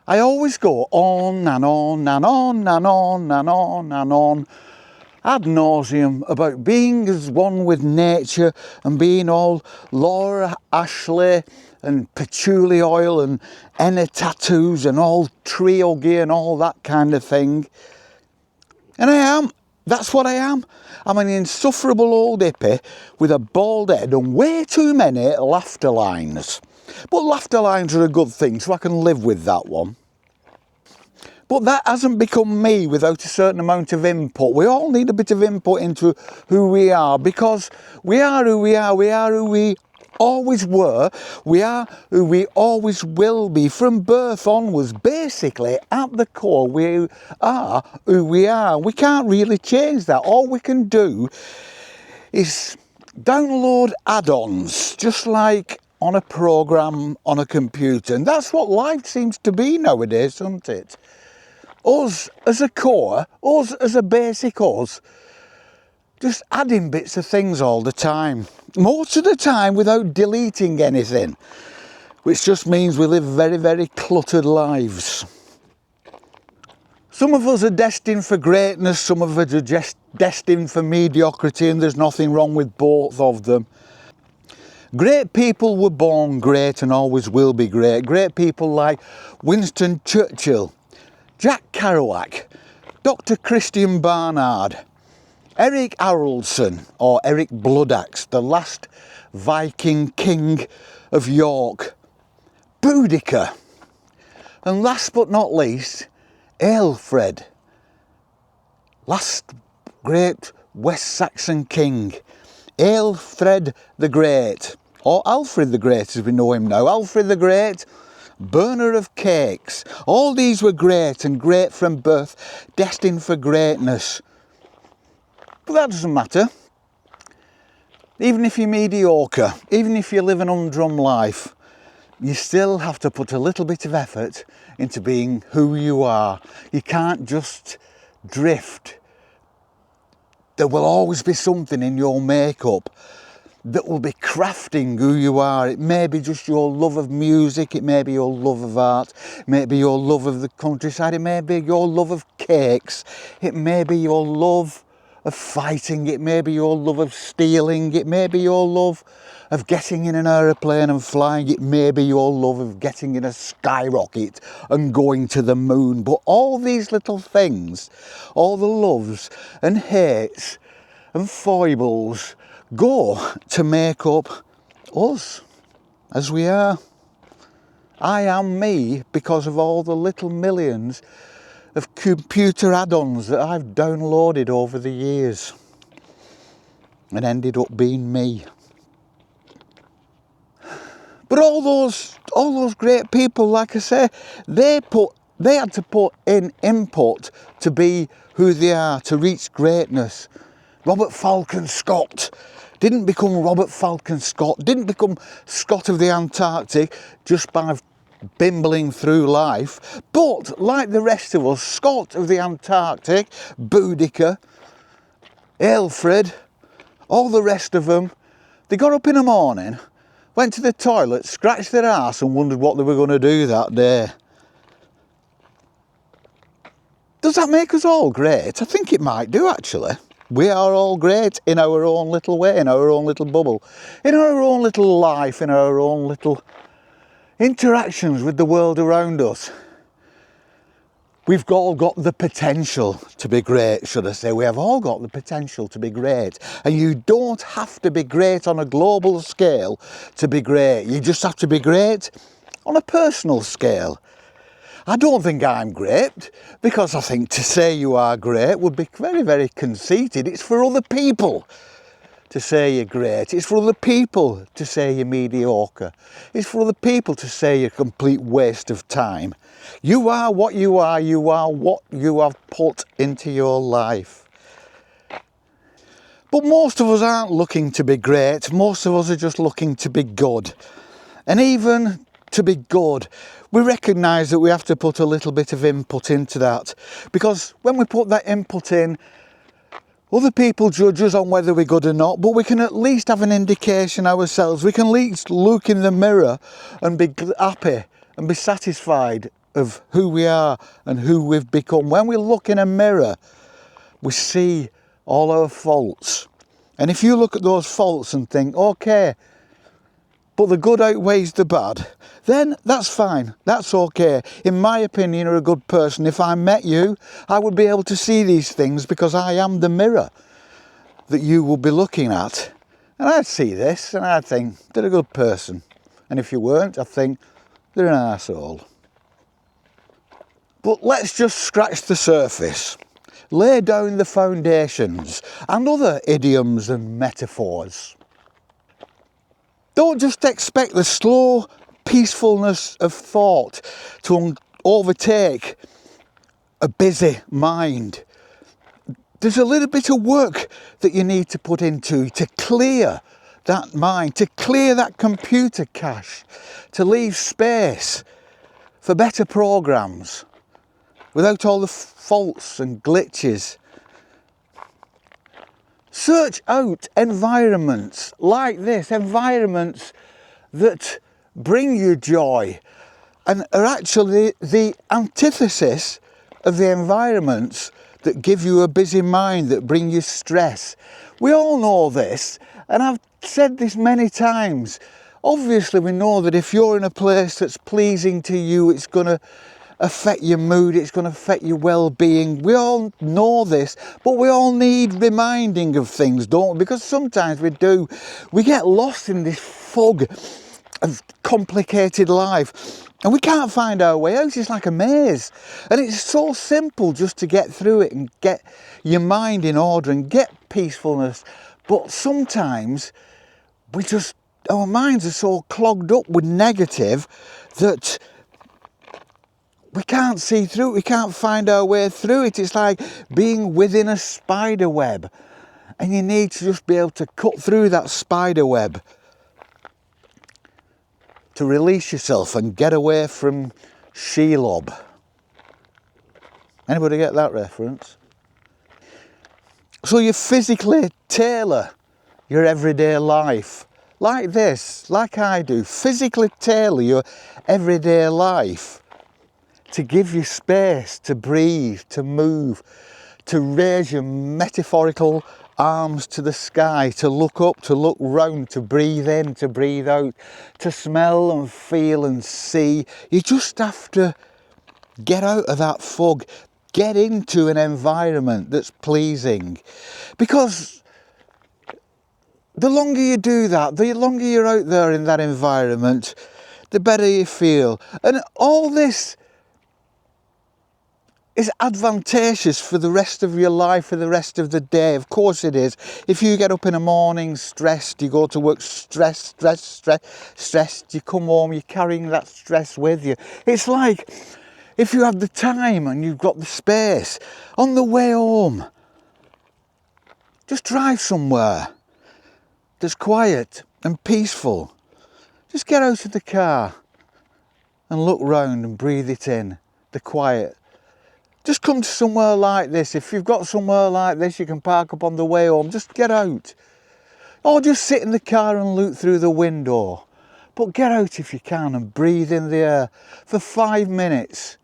I always go on and on and on and on and on and on ad nauseum about being as one with nature and being all Laura Ashley and patchouli oil and henna tattoos and all tree huggy and all that kind of thing. And I am. That's what I am. I'm an insufferable old hippie with a bald head and way too many laughter lines. But laughter lines are a good thing, so I can live with that one. But that hasn't become me without a certain amount of input. We all need a bit of input into who we are, because we are who we are. We are who we always were. We are who we always will be from birth onwards. Basically, at the core, we are who we are. We can't really change that. All we can do is download add-ons, just like on a program on a computer. And that's what life seems to be nowadays, doesn't it? Us as a core, us as a basic us, just adding bits of things all the time. Most of the time without deleting anything, which just means we live very, very cluttered lives. Some of us are destined for greatness, some of us are just destined for mediocrity, and there's nothing wrong with both of them. Great people were born great and always will be great. Great people like Winston Churchill, Jack Kerouac, Dr. Christian Barnard, Eric Haraldson, or Eric Bloodaxe, the last Viking king of York, Boudica, and last but not least, Earhart, last great West Saxon king, Earhart the Great, or Alfred the Great as we know him now. Alfred the Great, burner of cakes. All these were great and great from birth, destined for greatness. But that doesn't matter. Even if you're mediocre, even if you live an humdrum life, you still have to put a little bit of effort into being who you are. You can't just drift. There will always be something in your makeup that will be crafting who you are. It may be just your love of music, it may be your love of art, it may be your love of the countryside, it may be your love of cakes, it may be your love of fighting, it may be your love of stealing, it may be your love of getting in an aeroplane and flying, it may be your love of getting in a skyrocket and going to the moon. But all these little things, all the loves and hates and foibles go to make up us as we are. I am me because of all the little millions of computer add-ons that I've downloaded over the years and ended up being me. But all those great people, like I say, they had to put in input to be who they are, to reach greatness. Robert Falcon Scott didn't become Robert Falcon Scott, didn't become Scott of the Antarctic just by bimbling through life, but like the rest of us, Scott of the Antarctic, Boudica, Alfred, all the rest of them, they got up in the morning, went to the toilet, scratched their arse and wondered what they were going to do that day. Does that make us all great? I think it might do, actually. We are all great in our own little way, in our own little bubble, in our own little life, in our own little interactions with the world around us. We've all got the potential to be great, should I say. We have all got the potential to be great. And you don't have to be great on a global scale to be great. You just have to be great on a personal scale. I don't think I'm great, because I think to say you are great would be very, very conceited. It's for other people to say you're great. It's for other people to say you're mediocre. It's for other people to say you're a complete waste of time. You are what you are. You are what you have put into your life. But most of us aren't looking to be great. Most of us are just looking to be good. And even to be good, we recognise that we have to put a little bit of input into that. Because when we put that input in, other people judge us on whether we're good or not, but we can at least have an indication ourselves. We can at least look in the mirror and be happy and be satisfied of who we are and who we've become. When we look in a mirror, we see all our faults. And if you look at those faults and think, okay, but the good outweighs the bad, then that's fine, that's okay. In my opinion, you're a good person. If I met you, I would be able to see these things because I am the mirror that you will be looking at. And I'd see this and I'd think, they're a good person. And if you weren't, I'd think, they're an arsehole. But let's just scratch the surface. Lay down the foundations and other idioms and metaphors. Don't just expect the slow peacefulness of thought to overtake a busy mind. There's a little bit of work that you need to put into to clear that mind, to clear that computer cache, to leave space for better programs without all the faults and glitches. Search out environments like this, environments that bring you joy and are actually the antithesis of the environments that give you a busy mind, that bring you stress. We all know this, and I've said this many times. Obviously we know that if you're in a place that's pleasing to you, it's going to affect your mood, it's going to affect your well-being. We all know this, but we all need reminding of things, don't we? Because sometimes we do. We get lost in this fog of complicated life and we can't find our way out. It's like a maze, and it's so simple just to get through it and get your mind in order and get peacefulness. But sometimes our minds are so clogged up with negative that we can't see through it, we can't find our way through it. It's like being within a spider web, and you need to just be able to cut through that spider web to release yourself and get away from Shelob. Anybody get that reference? So you physically tailor your everyday life like this, like I do. Physically tailor your everyday life to give you space to breathe, to move, to raise your metaphorical arms to the sky, to look up, to look round, to breathe in, to breathe out, to smell and feel and see. You just have to get out of that fog, get into an environment that's pleasing. Because the longer you do that, the longer you're out there in that environment, the better you feel. And all this is advantageous for the rest of your life, for the rest of the day. Of course it is. If you get up in the morning stressed, you go to work stressed, you come home, you're carrying that stress with you. It's like if you have the time and you've got the space, on the way home, just drive somewhere that's quiet and peaceful. Just get out of the car and look round and breathe it in, the quiet. Just come to somewhere like this. If you've got somewhere like this you can park up on the way home, just get out. Or just sit in the car and look through the window. But get out if you can and breathe in the air for 5 minutes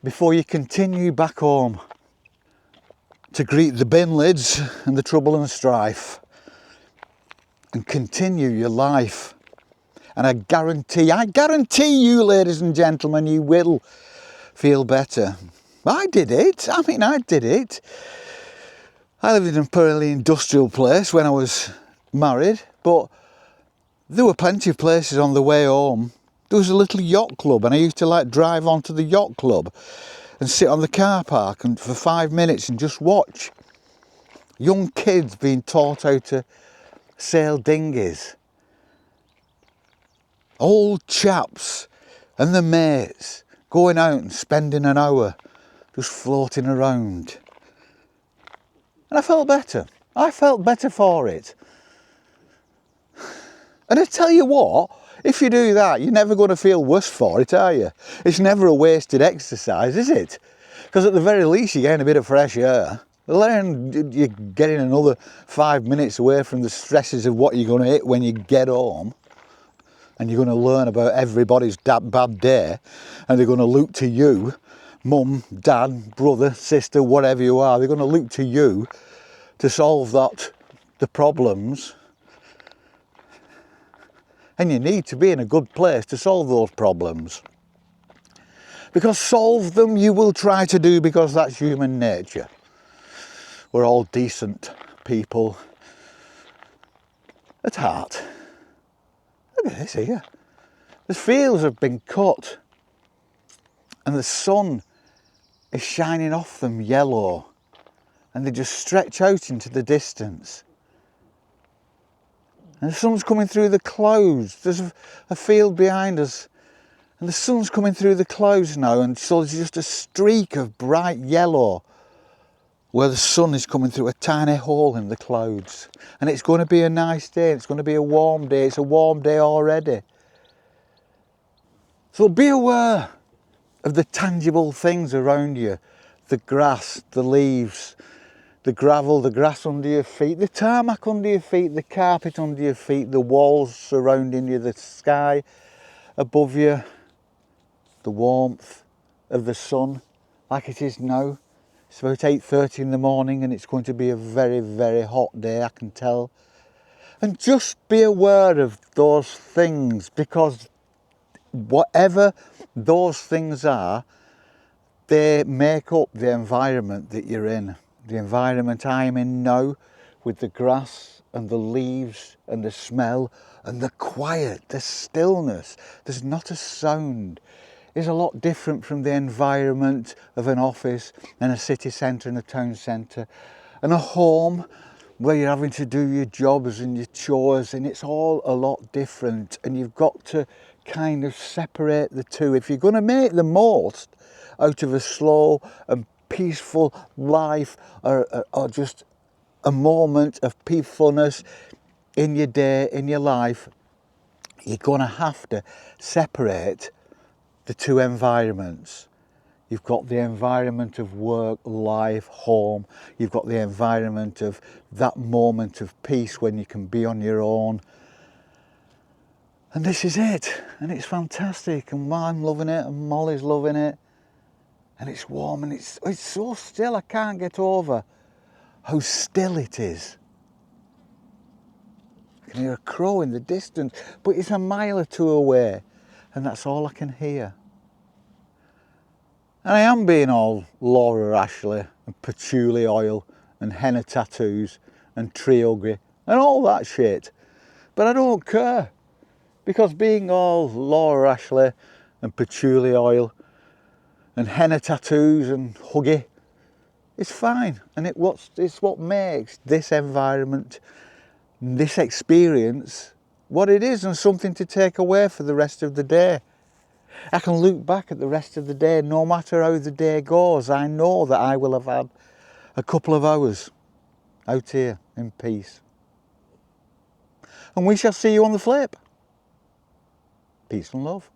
before you continue back home to greet the bin lids and the trouble and strife and continue your life. And I guarantee you, ladies and gentlemen, you will feel better. I did it. I did it. I lived in a fairly industrial place when I was married, but there were plenty of places on the way home. There was a little yacht club, and I used to drive onto the yacht club and sit on the car park and for 5 minutes and just watch young kids being taught how to sail dinghies. Old chaps and their mates going out and spending an hour just floating around. And I felt better. I felt better for it. And I tell you what, if you do that, you're never going to feel worse for it, are you? It's never a wasted exercise, is it? Because at the very least you're getting a bit of fresh air. Then you're getting another 5 minutes away from the stresses of what you're going to hit when you get home. and you're going to learn about everybody's bad day, and they're going to look to you, mum, dad, brother, sister, whatever you are, they're going to look to you to solve the problems. And you need to be in a good place to solve those problems. Because solve them you will try to do, because that's human nature. We're all decent people at heart. Look at this here. The fields have been cut and the sun is shining off them yellow, and they just stretch out into the distance. And the sun's coming through the clouds. There's a field behind us and the sun's coming through the clouds now, and so there's just a streak of bright yellow where the sun is coming through a tiny hole in the clouds. And it's going to be a nice day. It's going to be a warm day. It's a warm day already. So be aware of the tangible things around you. The grass, the leaves, the gravel, the grass under your feet, the tarmac under your feet, the carpet under your feet, the walls surrounding you, the sky above you, the warmth of the sun like it is now. It's about 8:30 in the morning and it's going to be a very, very hot day, I can tell. And just be aware of those things, because whatever those things are, they make up the environment that you're in. The environment I'm in now, with the grass and the leaves and the smell and the quiet, the stillness. There's not a sound. Is a lot different from the environment of an office and a city centre and a town centre and a home where you're having to do your jobs and your chores, and it's all a lot different, and you've got to kind of separate the two if you're going to make the most out of a slow and peaceful life, or just a moment of peacefulness in your day, in your life. You're going to have to separate the two environments. You've got the environment of work, life, home. You've got the environment of that moment of peace when you can be on your own. And this is it. And it's fantastic. And I'm loving it, and Molly's loving it. And it's warm, and it's so still. I can't get over how still it is. I can hear a crow in the distance, but it's a mile or two away, and that's all I can hear. And I am being all Laura Ashley and patchouli oil and henna tattoos and tree huggy and all that shit. But I don't care, because being all Laura Ashley and patchouli oil and henna tattoos and huggy is fine. And it's what makes this environment, this experience, what it is, and something to take away for the rest of the day. I can look back at the rest of the day, no matter how the day goes. I know that I will have had a couple of hours out here in peace. And we shall see you on the flip. Peace and love.